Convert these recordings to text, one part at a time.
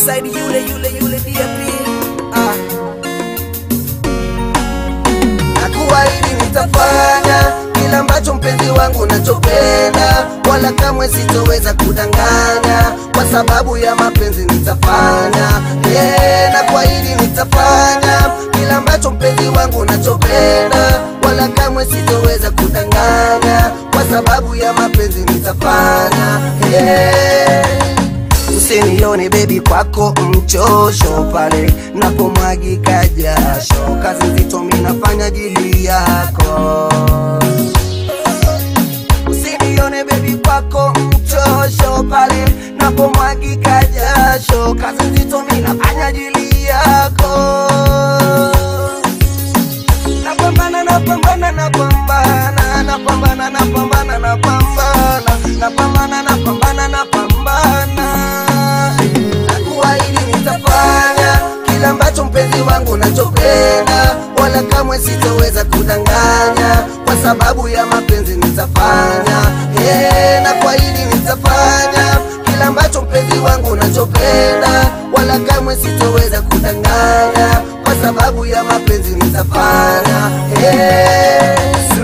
alongside yule DP. Nakuahidi nitafanya kila ambacho mpenzi wangu nachopenda, wala kamwe sitoweza kudanganya, kwa sababu ya mapenzi nitafanya. Nakuahidi nitafanya kila ambacho mpenzi wangu nachopenda, wala kamwe sitoweza kudanganya, kwa sababu ya mapenzi nitafanya. Usinione baby kwako mchosho pale napomwagika jasho, kazi nzito mimi nafanya ajili yako. Usinione baby kwako mchosho pale napomwagika jasho, kazi nzito mimi nafanya ajili yako. Napambana Nakuahidi nitafanya kila ambacho mpenzi wangu nachopenda, wala kamwe sitoweza kudanganya, kwa sababu ya mapenzi nitafanya. Nakuahidi nitafanya kila ambacho mpenzi wangu nachopenda, wala kamwe sitoweza kudanganya, kwa sababu ya mapenzi nitafanya.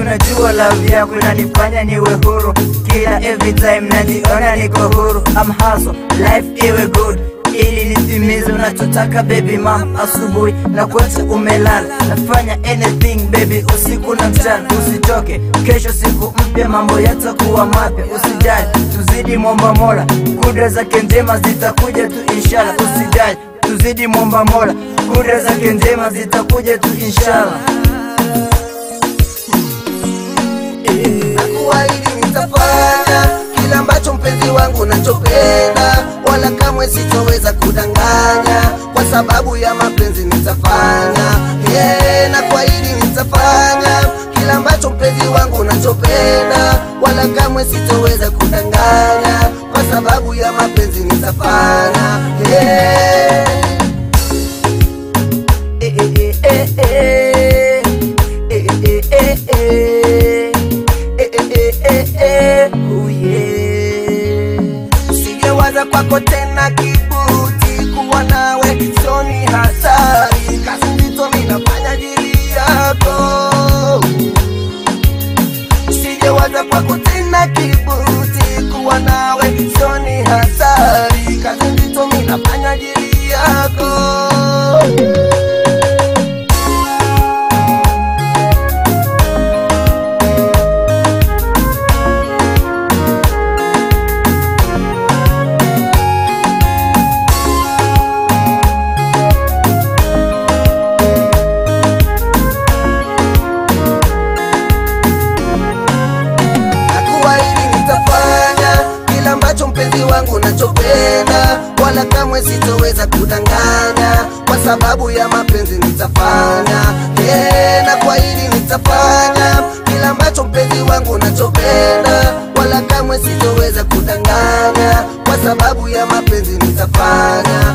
Unajua love yako inanifanya niwe huru, kila every time najiona niko huru. I'm hustle, life iwe good, ili nitimize unachotaka baby mama. Asubuhi na kuacha umelala, nafanya anything baby usiku na mchana. Usichoke, kesho siku mpya, mambo yatakuwa mapya. Usijali, tuzidi muomba Mola, kudra zake njema zitakuja tu inshallah. Usijali, tuzidi muomba Mola, kudra zake njema zitakuja tu inshallah. Nakuahidi nitafanya kila ambacho mpenzi wangu nachopenda, wala kamwe sitoweza kudanganya, kwa sababu ya mapenzi nitafanya. Nakuahidi nitafanya kila ambacho mpenzi wangu nachopenda, wala kamwe sitoweza kudanganya, kwa sababu ya mapenzi nitafanya. Sijawaza kwako tena kibuti, kuwa nawe sioni hatari, kazi nzito mimi nafanya ajili yako. Sijawaza kwako tena kibuti, kuwa nawe sioni hatari, kazi nzito mimi nafanya ajili yako. Mpenzi wangu nachopenda, wala kamwe sitoweza kudanganya, kwa sababu ya mapenzi nitafanya. Nakuahidi nitafanya kila ambacho mpenzi wangu nachopenda, wala kamwe sitoweza kudanganya, kwa sababu ya mapenzi nitafanya.